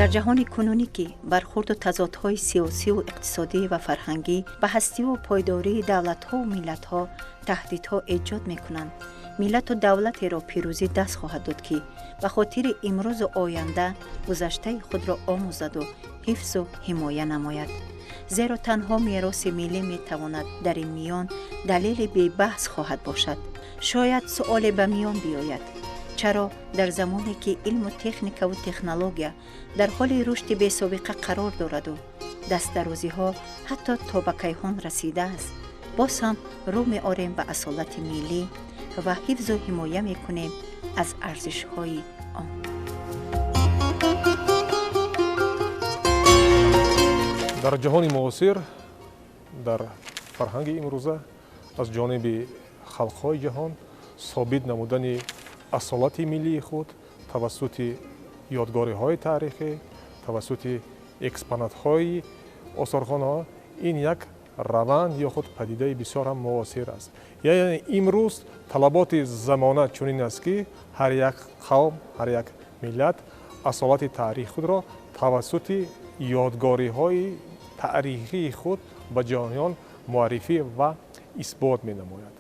در جهان کنونی که برخورد و تضادهای سیاسی و اقتصادی و فرهنگی به هستی و پایداری دولت‌ها و ملت‌ها تهدیدها ایجاد می‌کنند، ملت و دولت را پیروزی دست خواهد داد که به خاطر امروز و آینده گذشته خود را آموزد و حفظ و حمایه نماید. زیرا تنها میراث ملی میتواند در این میان دلیل بی بحث خواهد باشد. شاید سؤال به میان بیاید: چرا در زمانی که علم و تکنیک و تکنولوژی در حال رشد بی سابقه قرار دارد و دسترازی ها حتی تا به کیهان رسیده است، باز هم رو می آریم به اصالت ملی و حفظ و حمایه می کنیم از ارزش های آن. در جهان معاصر، در فرهنگ امروزه، از جانب خلق‌های جهان ثابت نمودن اصالت ملی خود توسط یادگاری‌های تاریخی، توسط اکسپونات‌های آثارخانه‌ها، این یک روند یا خود پدیده بسیار هم معاصر است. یعنی امروز طلبات زمانه چنین است که هر یک قوم، هر یک ملت اصالت تاریخ خود را توسط یادگاری‌های تاریخی خود به جهان معرفی و اثبات می‌نماید.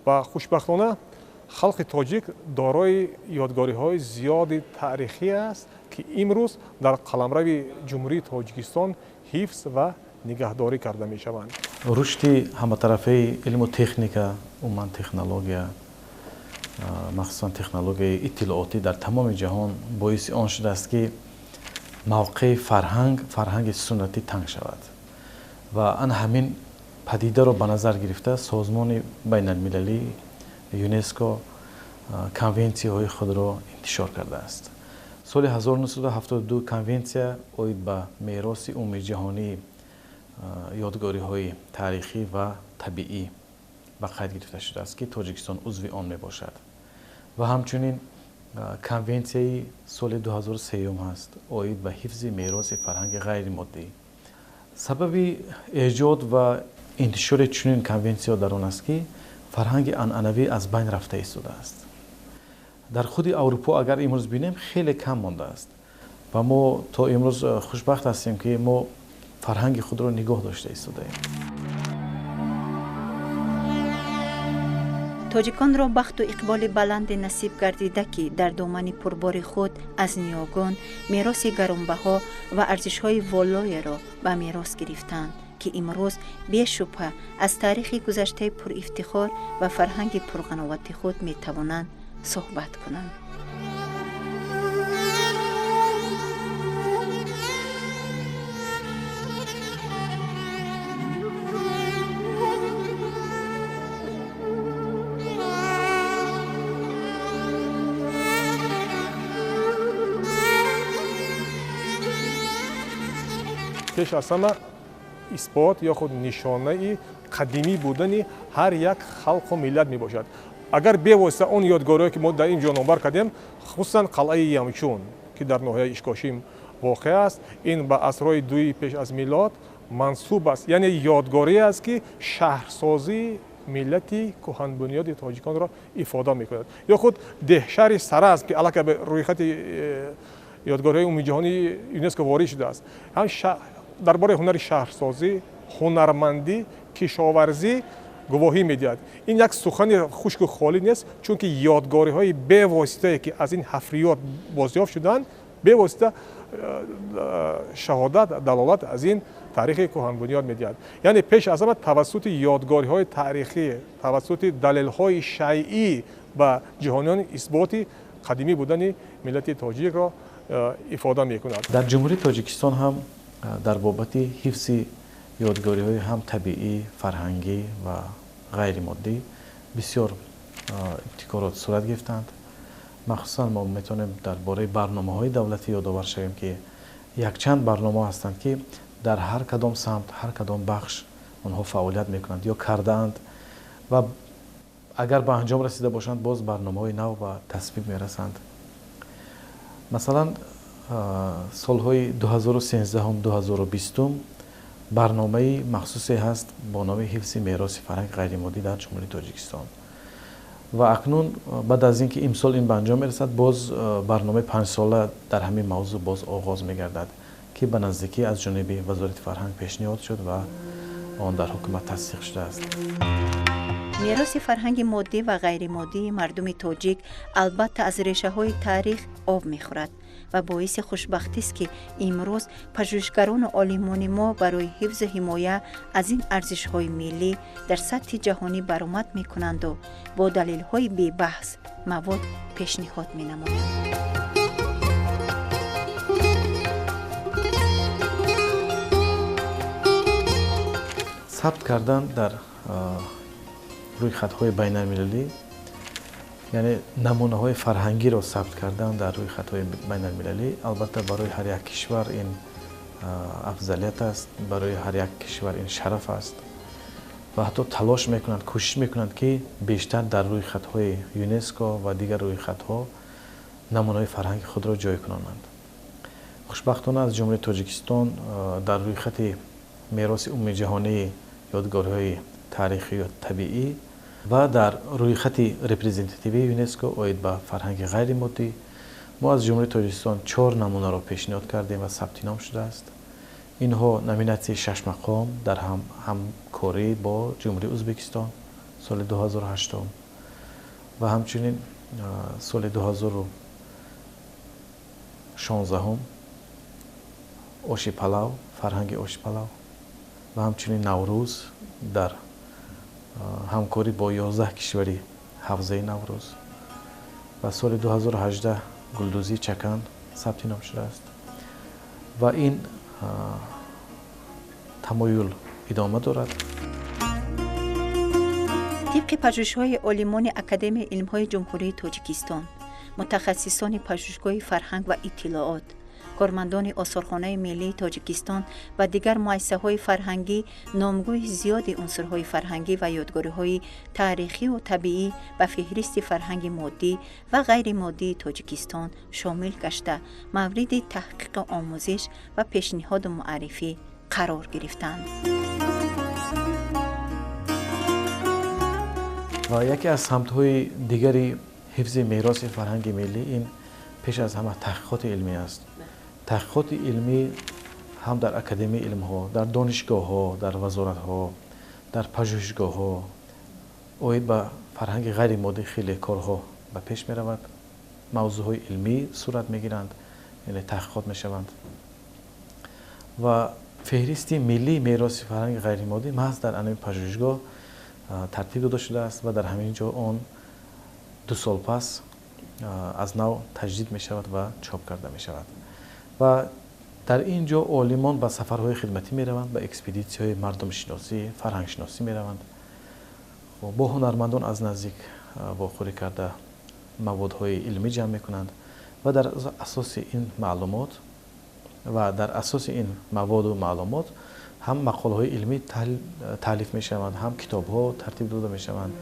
و خوشبختانه خلق تاجیک دارای یادگاری‌های زیاد تاریخی است که امروز در قلمرو جمهوری تاجیکستان حفظ و نگهداری کرده می‌شوند. رشد همه‌طرفه علم و تکنیک، عموما تکنولوژی، مخصوصا تکنولوژی اطلاعاتی در تمام جهان باعث آن شده است که موقع فرهنگ سنتی تنگ شود و آن همین پدیده را به نظر گرفته سازمان بین المللی یونسکو کنونسیه های خود را انتشار کرده است. سال 1972 کنونسیه اوید به میراث عمومی جهانی یادگاری های تاریخی و طبیعی به قید گرفته شده است که تاجیکستان عضو آن می باشد و همچنین کنونسیه سال 2003 هست اوید به حفظ میراث فرهنگ غیر مادی. سبب ایجاد و انتشار چنین کنونسی‌ها در آن است که فرهنگ عنعنوی از بین رفته ایستاده است. در خود اروپا اگر امروز بینیم خیلی کم مانده است و ما تا امروز خوشبخت هستیم که ما فرهنگ خود را نگاه داشته ایستاده ایم. تاجیکان را بخت و اقبال بلند نصیب گردیده که در دامن پربار خود از نیاگان میراث گرانبها و ارزش‌های والای را به میراث گرفتند که امروز بی‌شبهه از تاریخ گذشته پر افتخار و فرهنگ پرقناوت خود می توانند صحبت کنند. پیش از همه اثبات یا خود نشانه قدیمی بودن هر یک خلق و ملت می باشد. اگر به واسطه اون یادگاری‌هایی که ما در اینجا نامبر کردیم، خصوصا قلعه یمچون که در ناحیه اشکاشیم واقع است، این به عصرهای دوی پیش از میلاد منسوب است. یعنی یادگاری است که شهرسازی ملتی کهن بنیاد تاجیکان را افاده می‌کند. یا خود دهشهر سرز که علاوه بر روی خط یادگاری‌های عمومی جهانی یونسکو وارد شده است، هم درباره هنر شهرسازی، هنرمندی، کشاورزی گواهی می‌دهد. این یک سخن خشک و خالی نیست، چون که یادگاری‌های به واسطه که از این حفریات بازیافت شدند به واسطه شهادت دلالت از این تاریخ کهن بنیاد می‌دهد. یعنی پیش از همه توسط یادگاری‌های تاریخی، توسط دلیل‌های شیعی و جهانیان اثبات قدیمی بودن ملت تاجیک را افاده می‌کند. در جمهوری تاجیکستان هم در بابت حفظ یادگاری‌های هم طبیعی، فرهنگی و غیر مادی بسیار ابتکارات صورت گرفتند. مخصوصا ما میتونیم درباره برنامه‌های دولتی یادآور شویم که یک چند برنامه هستند که در هر کدام سمت، هر کدام بخش آنها فعالیت میکنند یا کردند و اگر به انجام رسیده باشند باز برنامه‌های نو و تصویب میرسند. مثلا سالهای 2013 هم 2020 برنامه مخصوصی هست با نام حفظ میراث فرهنگ غیر مادی در جمهوری تاجیکستان و اکنون بعد از اینکه امسال این به انجام میرسد باز برنامه 5 ساله در همین موضوع باز آغاز میگردد که به نزدیکی از جانب وزارت فرهنگ پیشنهاد شد و آن در حکومت تصدیق شده است. میراث فرهنگ مادی و غیر مادی مردم تاجیک البته از ریشه های تاریخ آب میخورد و باعث خوشبختی است که امروز پژوهشگران و عالمان ما برای حفظ و حمایت از این ارزش های ملی در سطح جهانی برآمد میکنند و با دلیل های بی بحث مواد پیشنهاد می نمایند. ثبت کردن در روی خطهای بین المللی، یعنی نمونه های فرهنگی را ثبت کردن در روی خطهای بین المللی، البته برای هر یک کشور این افضلیت است، برای هر یک کشور این شرف است و حتی تلاش میکنند، کوشش میکنند که بیشتر در روی خطهای یونسکو و دیگر روی خطها نمونه های فرهنگ خود را جای کنند. خوشبختانه از جمهوری تاجیکستان در روی خط میراث عمومی جهانی یادگاری‌های تاریخی و طبیعی و در روی خط رپرزنتیتیوی یونسکو اوید به فرهنگ غیر مادی ما از جمهوری تاجیکستان 4 نمونه را پیشنهاد کردیم و ثبت نام شده است. اینها نامیناسی 6 مقام در همکاری با جمهوری ازبکستان سال 2008 و همچنین سال 2016 اوشی پلاو، فرهنگ اوشی پلاو و همچنین نوروز در همکاری با 11 کشوری حوزه نوروز و سال 2018 گلدوزی چکن ثبت نام شده است و این تمایل ادامه دارد. طبق پژوهش‌های عالمان اکادمی علم‌های جمهوری تاجیکستان، متخصصان پژوهشگاه فرهنگ و اطلاعات، کارمندان آثارخانه ملی تاجیکستان و دیگر مؤسسه‌های فرهنگی نامگوی زیادی عنصرهای فرهنگی و یادگاری‌های تاریخی و طبیعی به فهرست فرهنگ مادی و غیر مادی تاجیکستان شامل گشته مورد تحقیق آموزش و پیشنهاد و معرفی قرار گرفتند. و یکی از سمت‌های دیگری حفظ میراث فرهنگ ملی این پیش از همه تحقیقات علمی است. تحقیقات علمی هم در اکادمی علم ها، در دانشگاه ها، در وزارت ها، در پژوهشگاه ها اوید به فرهنگ غیر مادی خیلی کارها به پیش می رود. موضوع های علمی صورت می گیرند، یعنی تحقیقات می شوند و فهرست ملی میراث فرهنگ غیر مادی محض در انمی پژوهشگاه ترتیب داده شده است و در همین جا آن 2 سال پس از نو تجدید می شود و چاپ کرده می شود و در اینجا عالمان به سفرهای خدمتی می روند، به اکسپدیسی‌های مردم شناسی، فرهنگ شناسی می روند و با هنرمندان از نزدیک واخوری کرده موادهای علمی جمع می کنند و در اساس این معلومات و در اساس این مواد و معلومات هم مقاله‌های علمی تالیف می شوند، هم کتاب‌ها ترتیب داده می شوند.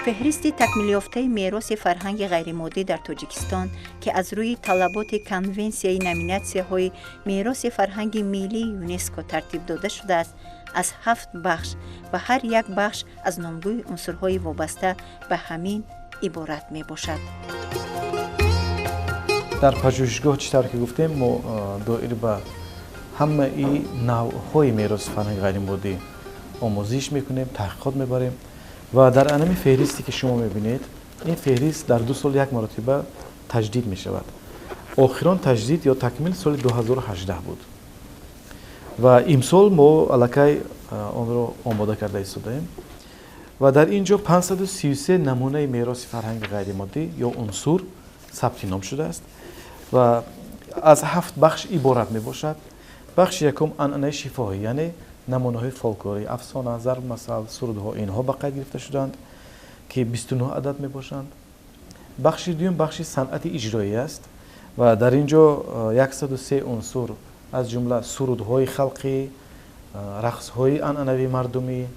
فهرست تکمیل یافته میراث فرهنگ غیر مادی در تاجیکستان که از روی طلبات کنونسیای نامیناسی‌های میراث فرهنگ ملی یونسکو ترتیب داده شده است، از 7 بخش و هر یک بخش از نامگوی عنصرهای وابسته به همین عبارت می باشد. در پژوهشگاه چطور که گفتیم ما دائره به همه این نوع‌های میراث فرهنگ غیر مادی آموزش میکنیم، تحقیقات میبریم و در انمی فهرستی که شما میبینید این فهرست در 2 سال 1 مرتبه تجدید میشود. آخران تجدید یا تکمیل سال 2018 بود و امسال ما الکی آن را آماده کرده ایستادیم و در اینجا 533 نمونه میراث فرهنگ غیر مادی یا عنصر ثبت نام شده است و از 7 بخش عبارت می باشد. بخش یکم عنعنه شفاهی، یعنی نمونه های فولکلوری، افسانه، ضرب مثل، سرودها اینها به قید گرفته شدند که 29 عدد می باشند. بخش دوم بخش صنعت اجرایی است و در اینجا 103 عنصر از جمله سرودهای خلقی، رقصهای عنعنوی مردمی،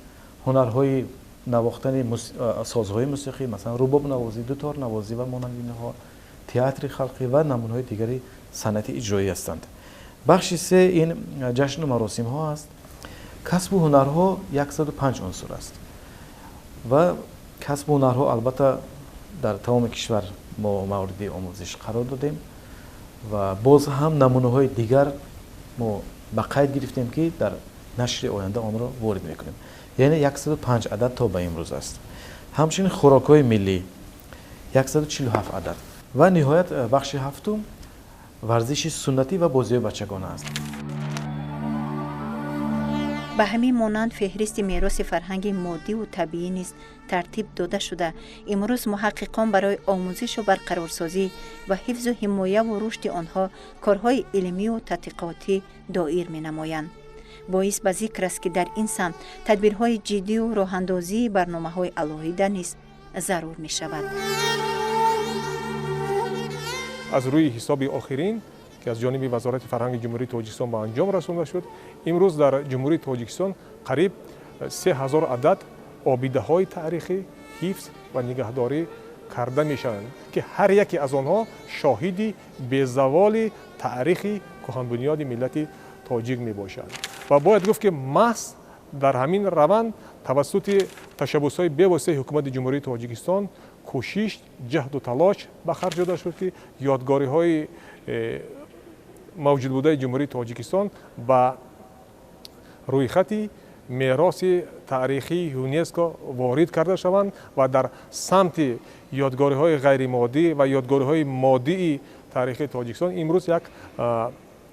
هنرهای نواختن سازهای موسیقی مثلا رباب نوازی، دوتار نوازی و مانند اینها، تئاتر خلقی و نمونه‌های دیگری صنعت اجرایی هستند. بخش 3 این جشن و مراسم ها است. کسب و هنرها 105 عنصر است. ва касбу ҳунарҳо албатта дар тамоми кишвар мо мавриди омӯзиш қарор додем ва боз ҳам намунаҳои дигар мо ба қайд гирифтем ки дар нашри оянда онро ворид мекунем. яъне 105 адад то ба имрӯз аст. ҳамчунин хӯрокҳои миллӣ 147 адад ва ниҳоят бахши ҳафтум варзиши суннатӣ ва бозиҳои бачагона аст. ба ҳамин монанд феҳристи мероси фарҳанги моддиву табиӣ низ тартиб дода шуда имрӯз муҳаққиқон барои омӯзишу барқарорсозӣ ва ҳифзу ҳимояву рушди онҳо корҳои илмию тадқиқотӣ доир менамоянд. боис ба зикр аст ки дар ин самт тадбирҳои ҷиддию роҳандозии барномаҳои алоҳида низ зарур мешавад. аз рӯи ҳисоби охирин ки аз ҷониби вазорати фарҳанги ҷумҳурии тоҷикистон ба анҷом расонда шуд, имрӯз дар ҷумҳурии тоҷикистон қариб 3000 адад обидаҳои таърихӣ ҳифз ва нигаҳдорӣ карда мешаванд ки ҳар яке аз онҳо шоҳиди безаволи таърихи кӯҳанбунёди миллати тоҷик мебошад. ва бояд гуфт ки маҳз дар ҳамин раванд тавассути ташаббусҳои бевоситаи ҳукумати ҷумҳурии тоҷикистон кӯшиш ҷаҳду талош ба харҷ дода шуд ки ёдгориҳои мавҷудбудаи ҷумҳурии тоҷикистон ба рӯйхати мероси таърихии ЮНЕСКО ворид карда шаванд ва дар самти ёдгориҳои ғайримоддӣ ва ёдгориҳои моддии таърихии тоҷикистон имрӯз як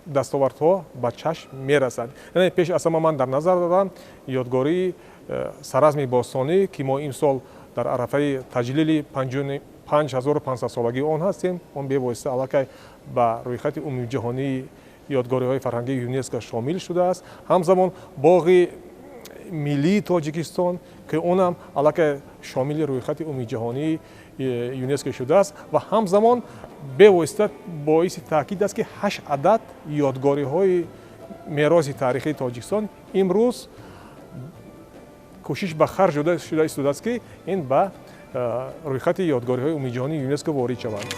дастовардҳо ба чашм мерасад. яъне пеш аз ҳама ман дар назар дорам ёдгории саразми бостонӣ ки мо имсол дар арафаи таҷлили 5500 солагии он ҳастем. он бевосита аллакай ба рӯйхати умумиҷаҳонии ёдгориҳои фарҳангии ЮНЕСКО шомил шудааст. ҳамзамон боғи миллии тоҷикистон ки онам аллакай шомили рӯйхати умумиҷаҳонии ЮНЕСКО шудааст ва ҳамзамон бевосита боиси таъкид аст ки 8 адад ёдгориҳои мероси таърихии тоҷикистон имрӯз кӯшиш ба харҷ дода шуда истодааст ки ин ба рӯйхати ёдгориҳои умумиҷаҳонии ЮНЕСКО ворид шаванд.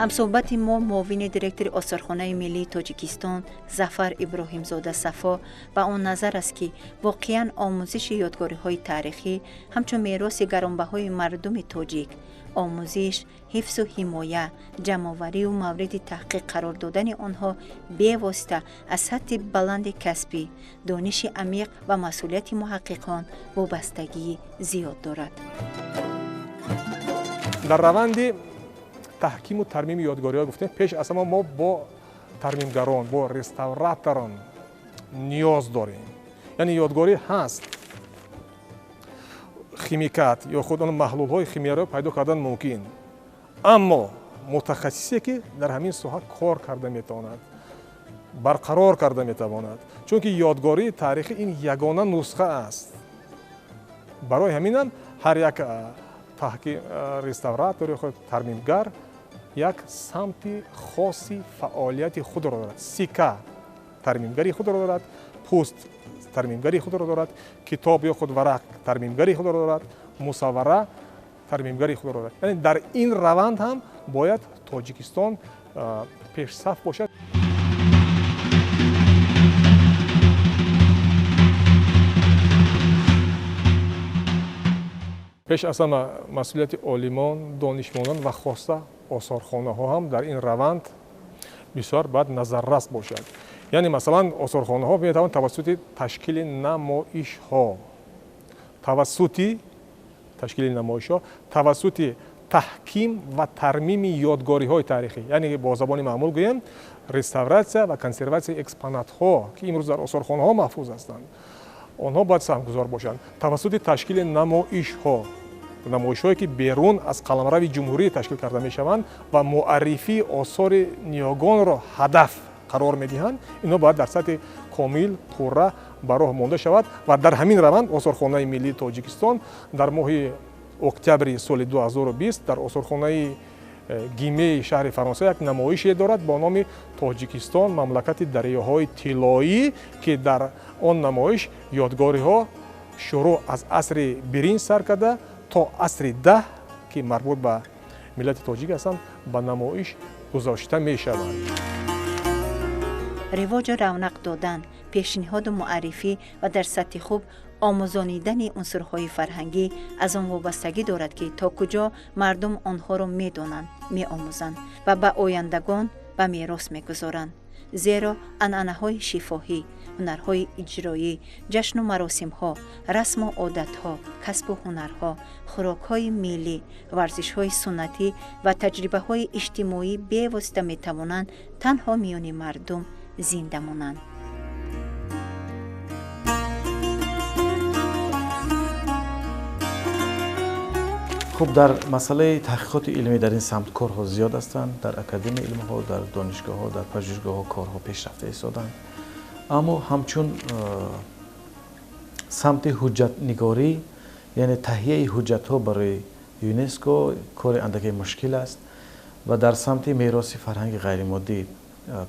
ҳамсӯҳбати мо муовини директори осорхонаи миллии тоҷикистон зафар иброҳимзода сафо ба он назар аст ки воқеан омӯзиши ёдгориҳои таърихӣ ҳамчун мероси гаронбаҳои мардуми тоҷик омӯзиш, ҳифзу ҳимоя, ҷамъоварию мавриди таҳқиқ қарор додани онҳо бевосита аз сатҳи баланди касбӣ, дониши амиқ ва масъулияти муҳаққиқон вобастагии зиёд дорад. дар раванди таҳкиму тармими ёдгориҳо гуфтем, пеш аз ҳама мо бо тармимгарон, бо реставраторон ниёз дорем. яъне ёдгорӣ ҳаст, химикат ё худ он маҳлулҳои химияро пайдо кардан мумкин, аммо мутахассисе ки дар ҳамин соҳа кор карда метавонад, барқарор карда метавонад, чунки ёдгории таърихӣ ин ягона нусха аст. барои ҳаминам ҳар як реставратор ё тармимгар як самти хоси фаъолияти худро дорад. сика тармимгари худро дорад, пӯст тармимгари худро дорад, китоб ё худ варақ тармимгари худро дорад, мусаввара тармимгари худро дорад. яъне дар ин раванд ҳам бояд тоҷикистон пешсаф бошад. пеш аз ҳама масъулияти олимон, донишмондан ва хоста осорхонаҳо ҳам дар ин раванд бисёр бояд назаррас бошад. яъне масалан осорхонаҳо метавонанд тавассути ташкили намоишҳо, тавассути таҳким ва тармими ёдгориҳои таърихӣ, яъне бо забони маъмул гӯем реставратсия ва консерватсияи экспонатҳо ки имрӯз дар осорхонаҳо маҳфуз ҳастанд, онҳо бояд саҳмгузор бошанд. тавассути ташкили намоишҳое ки берун аз қаламрави ҷумҳурӣ ташкил карда мешаванд ва муаррифии осори ниёгонро ҳадаф қарор медиҳанд, инҳо бояд дар сатҳи комил, пурра ба роҳ монда шавад ва дар ҳамин раванд осорхонаи миллии тоҷикистон дар моҳи октябри соли 2020 дар осорхонаи гимеи шаҳри фаронса як намоише дорад бо номи тоҷикистон мамлакати дарёҳои тиллоӣ ки дар он намоиш ёдгориҳо шуруъ аз асри биринҷ сар карда то асри 10 ки марбут ба миллати тоҷик ҳастанд ба намоиш гузошта мешаванд. ривоҷу равнақ додан, пешниҳоду муаррифӣ ва дар сатҳи хуб آموزانیدن عنصرهای فرهنگی از آن وابستگی دارد که تا کجا مردم آنها را می‌دانند، می‌آموزند و به آیندگان به میراث می‌گذارند. زیرا عنعنه‌های شفاهی، هنرهای اجرایی، جشن و مراسم‌ها، رسم و عادت‌ها، کسب و هنرها، خوراک‌های ملی، ورزش‌های سنتی و تجربه‌های اجتماعی بی‌واسطه می‌توانند تنها میان مردم زنده مانند. خب در مسئله تحقیقات علمی در این سمت کارها زیاد هستند. در اکادمی علم‌ها، در دانشگاه‌ها، در پژوهشگاه‌ها کارها پیشرفته ایستادند. اما همچون سمت حجت نگاری، یعنی تهیه حجت‌ها برای یونسکو کار اندکی مشکل است و در سمت میراث فرهنگ غیر مادی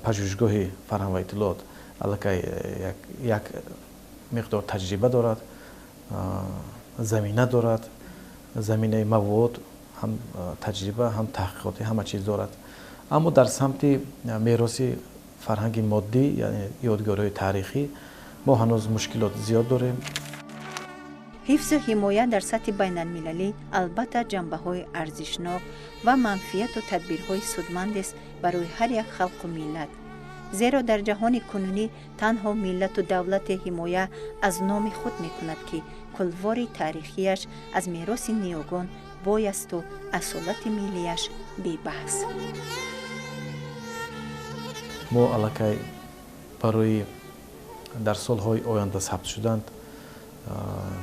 پژوهشگاه فرهنگ و اطلاعات الکی یک مقدار تجربه دارد، زمینه دارد، زمینه مواد هم تجربه هم تحقیقاتی همه چیز دارد. اما در سمت میراث فرهنگ مادی یعنی یادگاری‌های تاریخی ما هنوز مشکلات زیاد داریم. حفظ و حمایت در سطح بین المللی البته جنبه‌های ارزشناک و منفعت و تدبیرهای سودمند است برای هر یک خلق و ملت. زیرا در جهان کنونی تنها ملت و دولت حمایت از نام خود می‌کند که کلوار تاریخیش از میراث نیاگان بایست و اصالت ملیش بی بحث. ما الکی برای در سالهای آینده ثبت شدند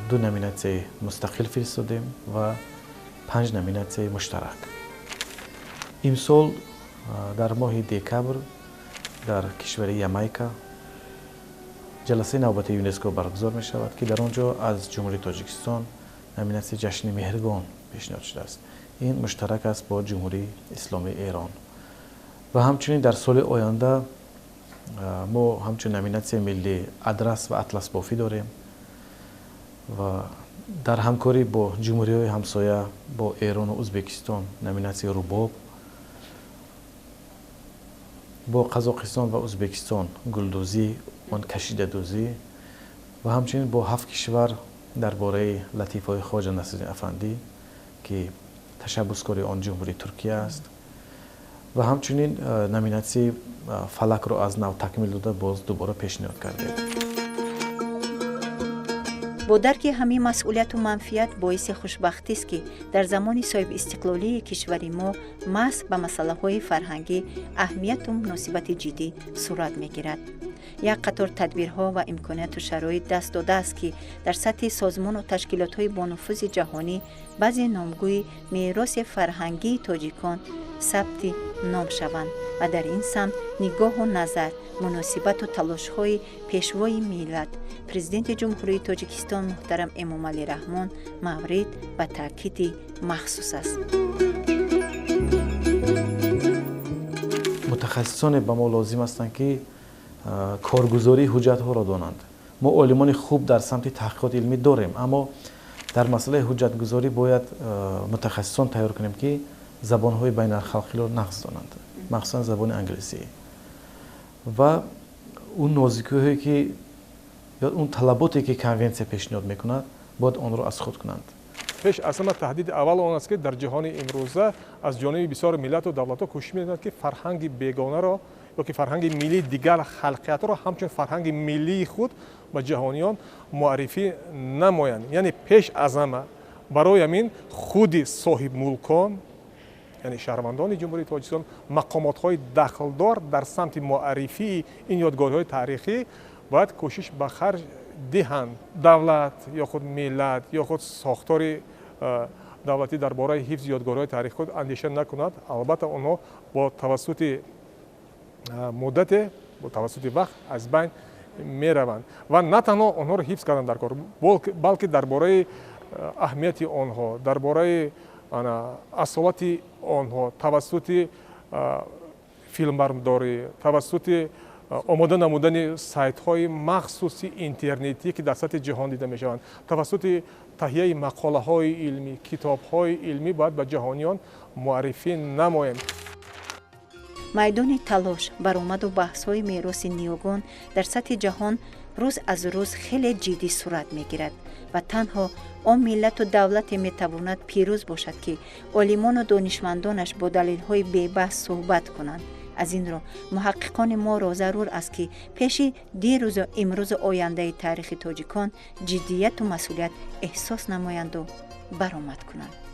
2 نامیناسیون مستقل فرستادیم و 5 نامیناسیون مشترک. امسال در ماه دکبر در کشور یامایکا جلسه نوبت یونسکو برگزار می شود که در آنجا از جمهوری تاجیکستان نامیناسیون جشن مهرگان پیشنهاد شده است. این مشترک است با جمهوری اسلامی ایران. و همچنین در سال آینده ما همچنین نامیناسیون ملی ادرس و اطلس بافی داریم و در همکاری با جمهوری‌های همسایه با ایران و ازبکستان نامیناسیون رباب، با قزاقستان و ازبکستان گلدوزی و کشیده دوزی و همچنین با 7 کشور درباره لطیفه‌های خواجه نصیرالدین افندی که تشبثکاری آن جمهوری ترکیه است و همچنین نامیناسیون فلک را از نو تکمیل داده باز دوباره پیشنهاد کردیم. با درک همین مسئولیت و منفعت باعث خوشبختی است که در زمان صاحب استقلالی کشور ما محض به مسائل فرهنگی اهمیت و مناسبت جدی صورت می‌گیرد. یک قطار تدبیرها و امکانات و شرایط دست داده است که در سطح سازمان و تشکیلات‌های با نفوذ جهانی بعضی نامگوی میراث فرهنگی تاجیکان ثبت نام شوند و در این سمت نگاه و نظر، مناسبت و تلاش‌های پیشوای ملت پرزیدنت جمهوری تاجیکستان محترم امامعلی رحمان مورد و تاکید مخصوص است. متخصصان به ما لازم هستند که کارگزاری حجت‌ها را دانند. ما عالمان خوب در سمت تحقیقات علمی داریم، اما در مسئله حجت‌گذاری باید متخصصان تیار کنیم که زبان‌های بین الخلقی را نقض دانند، مخصوصا زبان انگلیسی و اون نازکی‌هایی که یا اون طلباتی که کنونسیا پیشنهاد می‌کند باید آن را از خود کنند. پیش از همه تهدید اول آن است که در جهان امروزه از جانب بسیار ملت و دولت‌ها کوشش می‌کنند که فرهنگ بیگانه را یا که فرهنگ ملی دیگر خلقیت را همچون فرهنگ ملی خود به جهانیان معرفی نمایند. یعنی پیش از همه برای همین خود صاحب ملکان یعنی شهروندان جمهوری تاجیکستان مقامات‌های دخلدار در سمت معرفی این یادگاری‌های تاریخی باید کوشش به خرج دهند. دولت یا خود ملت یا خود ساختار دولتی درباره حفظ یادگاری‌های تاریخی خود اندیشه نکند. البته آنها با توسط مدت با توسط وقت از بین میروند و نه تنها آنها را حفظ کردن در کار، بلکه درباره اهمیت آنها، درباره اصالت آنها توسط فیلمبرداری، توسط آماده نمودن سایت‌های مخصوص اینترنتی که در سطح جهان دیده می‌شوند، توسط تهیه مقاله‌های علمی، کتاب‌های علمی باید به جهانیان معرفی نماییم. میدان تلاش، برآمد و بحث‌های میراث نیاگان در سطح جهان روز از روز خیلی جدی صورت میگیرد و تنها آن ملت و دولت میتواند پیروز باشد که عالمان و دانشمندانش با دلیل‌های بی‌بحث صحبت کنند. از این رو محققان ما را ضرور است که پیش دیروز و امروز آینده تاریخ تاجیکان جدیت و مسئولیت احساس نمایند و برآمد کنند.